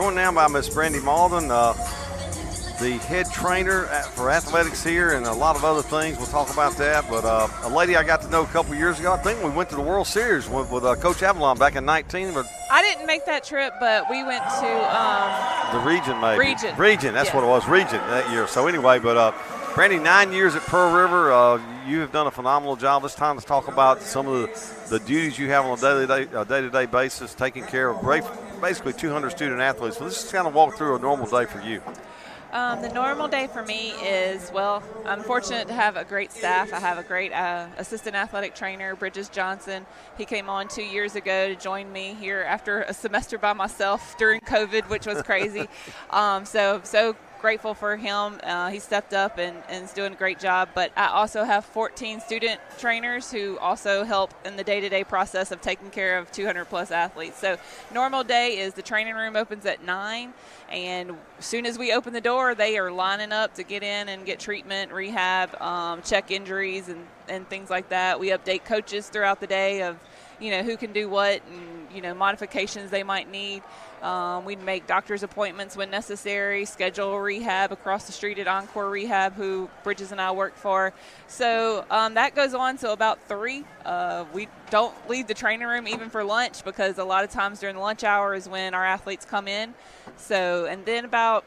joined now by Miss Brandy Maulden, the head trainer for athletics here and a lot of other things. We'll talk about that. But a lady I got to know a couple years ago, I think we went to the World Series with Coach Avalon back in 19. But I didn't make that trip, but we went to the region, maybe. Region, that's yes. what it was, region that year. So anyway, but Brandy, 9 years at Pearl River. You have done a phenomenal job. It's time to talk about some of the duties you have on a day-to-day basis, taking care of basically 200 student athletes. So let's just kind of walk through a normal day for you. The normal day for me is, well, I'm fortunate to have a great staff. I have a great assistant athletic trainer, Bridges Johnson. He came on 2 years ago to join me here after a semester by myself during COVID, which was crazy. So grateful for him. He stepped up and is doing a great job. But I also have 14 student trainers who also help in the day-to-day process of taking care of 200-plus athletes. So normal day is the training room opens at 9, and as soon as we open the door, they are lining up to get in and get treatment, rehab, check injuries and things like that. We update coaches throughout the day of, who can do what and, modifications they might need. We'd make doctor's appointments when necessary, schedule rehab across the street at Encore Rehab, who Bridges and I work for. So that goes on till about 3. We don't leave the training room even for lunch because a lot of times during the lunch hour is when our athletes come in. So, and then about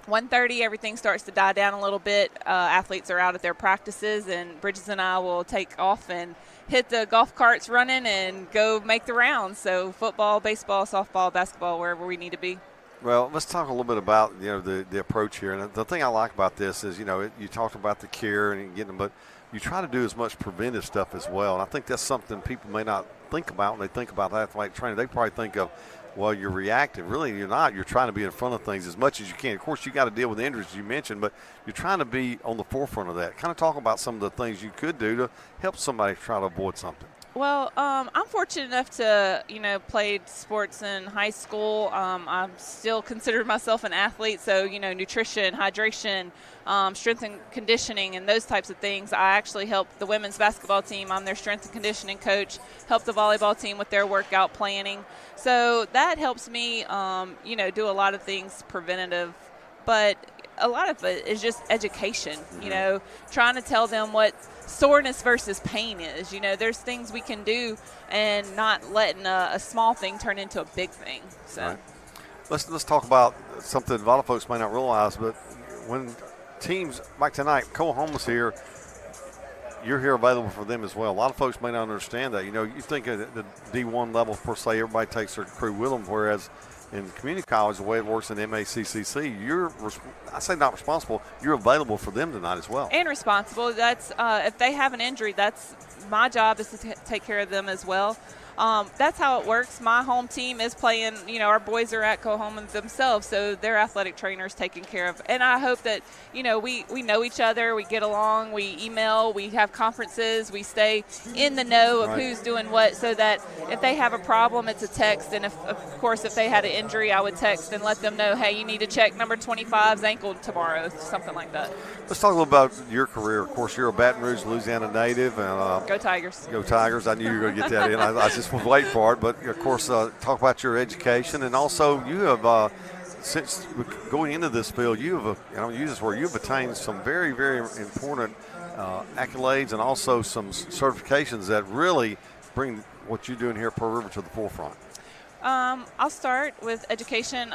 1:30, everything starts to die down a little bit. Athletes are out at their practices, and Bridges and I will take off and hit the golf carts running and go make the rounds. So football, baseball, softball, basketball, wherever we need to be. Well, let's talk a little bit about the approach here. And the thing I like about this is you talked about the care and getting them, but you try to do as much preventive stuff as well. And I think that's something people may not think about when they think about athletic training. They probably think of, well, you're reactive. Really, you're not. You're trying to be in front of things as much as you can. Of course, you got to deal with the injuries you mentioned, but you're trying to be on the forefront of that. Kind of talk about some of the things you could do to help somebody try to avoid something. Well, I'm fortunate enough to, played sports in high school. I'm still considered myself an athlete, so, nutrition, hydration, strength and conditioning, and those types of things. I actually help the women's basketball team. I'm their strength and conditioning coach, help the volleyball team with their workout planning. So that helps me, do a lot of things preventative, but a lot of it is just education, trying to tell them what soreness versus pain is. There's things we can do and not letting a small thing turn into a big thing. So right. Let's talk about something a lot of folks may not realize, but when teams like tonight, Coahoma's here, you're here available for them as well. A lot of folks may not understand that. You think at the D1 level per se, everybody takes their crew with them, whereas in community college, the way it works in MACCC, I say not responsible, you're available for them tonight as well. And responsible. That's if they have an injury, that's my job is to take care of them as well. That's how it works. My home team is playing, our boys are at Coahoma themselves, so their athletic trainers taken care of. And I hope that, we know each other, we get along, we email, we have conferences, we stay in the know of who's doing what, so that if they have a problem, it's a text. And of course, if they had an injury, I would text and let them know, hey, you need to check number 25's ankle tomorrow, something like that. Let's talk a little about your career. Of course, you're a Baton Rouge, Louisiana native. And, Go Tigers. Go Tigers. I knew you were going to get that in. I just was waiting for it. But, of course, talk about your education. And also you have, since going into this field, I don't use this word, you've attained some very, very important accolades and also some certifications that really bring what you're doing here at Pearl River to the forefront. I'll start with education.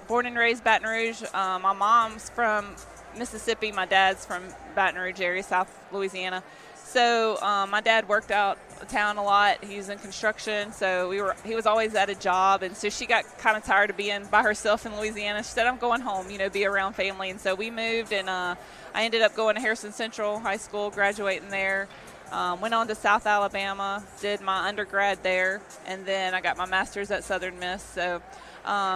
Born and raised Baton Rouge. My mom's from Mississippi. My dad's from Baton Rouge area, South Louisiana. So my dad worked out of town a lot. He was in construction, so he was always at a job. And so she got kind of tired of being by herself in Louisiana. She said, I'm going home, be around family. And so we moved, and I ended up going to Harrison Central High School, graduating there. Went on to South Alabama, did my undergrad there, and then I got my master's at Southern Miss. So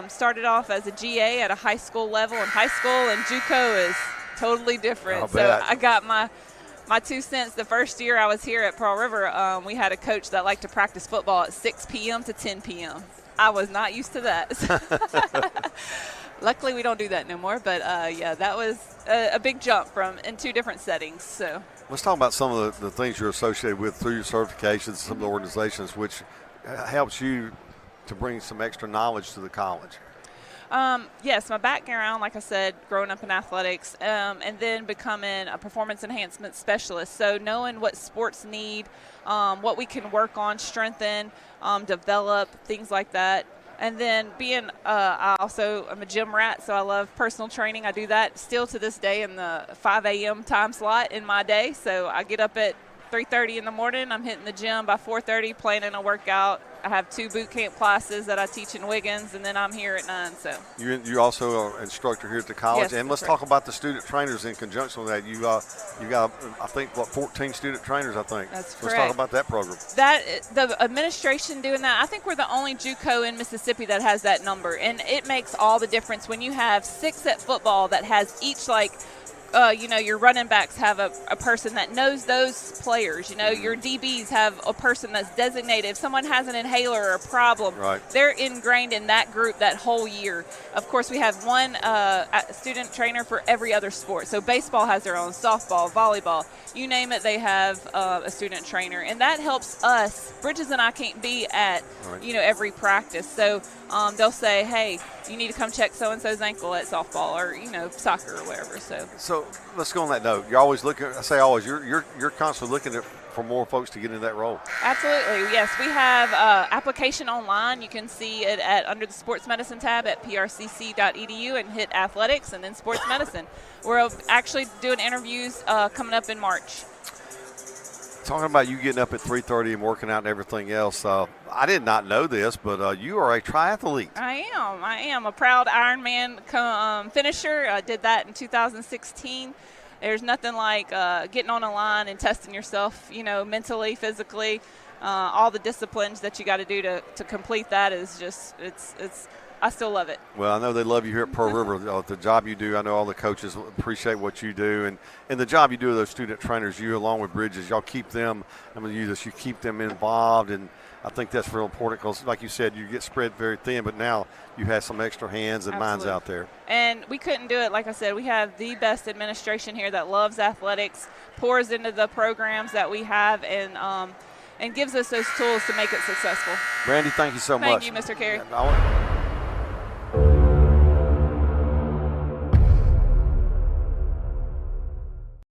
started off as a GA at a high school level. In high school and JUCO is totally different. So I got my 2 cents the first year I was here at Pearl River. We had a coach that liked to practice football at 6 p.m. to 10 p.m. I was not used to that. Luckily, we don't do that no more. But, that was a big jump in 2 different settings. So let's talk about some of the things you're associated with through your certifications, some of the organizations, which helps you to bring some extra knowledge to the college? Yes, my background, like I said, growing up in athletics, and then becoming a performance enhancement specialist. So knowing what sports need, what we can work on, strengthen, develop, things like that. And then being, I'm a gym rat, so I love personal training. I do that still to this day in the 5 a.m. time slot in my day. So I get up at 3:30 in the morning. I'm hitting the gym by 4:30, planning a workout. I have 2 boot camp classes that I teach in Wiggins, and then I'm here at 9. So you also are an instructor here at the college, yes, and let's talk about the student trainers in conjunction with that. You got I think 14 student trainers. I think. That's correct. Let's talk about that program. The administration doing that. I think we're the only JUCO in Mississippi that has that number, and it makes all the difference when you have 6 at football that has each your running backs have a person that knows those players. Your DBs have a person that's designated. If someone has an inhaler or a problem, right, they're ingrained in that group that whole year. Of course, we have one student trainer for every other sport. So baseball has their own, softball, volleyball, you name it, they have a student trainer. And that helps us. Bridges and I can't be at, every practice. So they'll say, hey, you need to come check so-and-so's ankle at softball or, soccer or whatever. So let's go on that note. You're always looking. I say always. You're constantly looking for more folks to get into that role. Absolutely, yes. We have application online. You can see it under the sports medicine tab at prcc.edu and hit athletics and then sports medicine. We're actually doing interviews coming up in March. Talking about you getting up at 3:30 and working out and everything else, I did not know this, but you are a triathlete. I am a proud Ironman finisher. I did that in 2016. There's nothing like getting on a line and testing yourself, mentally, physically. All the disciplines that you got to do to complete that is just I still love it. Well, I know they love you here at Pearl River. The job you do, I know all the coaches appreciate what you do, and the job you do with those student trainers, you along with Bridges, y'all keep them. You keep them involved, and I think that's real important because, like you said, you get spread very thin, but now you have some extra hands and Absolutely. minds out there. And we couldn't do it, like I said. We have the best administration here that loves athletics, pours into the programs that we have, and gives us those tools to make it successful. Brandy, thank you so much. Thank you, Mr. Carey.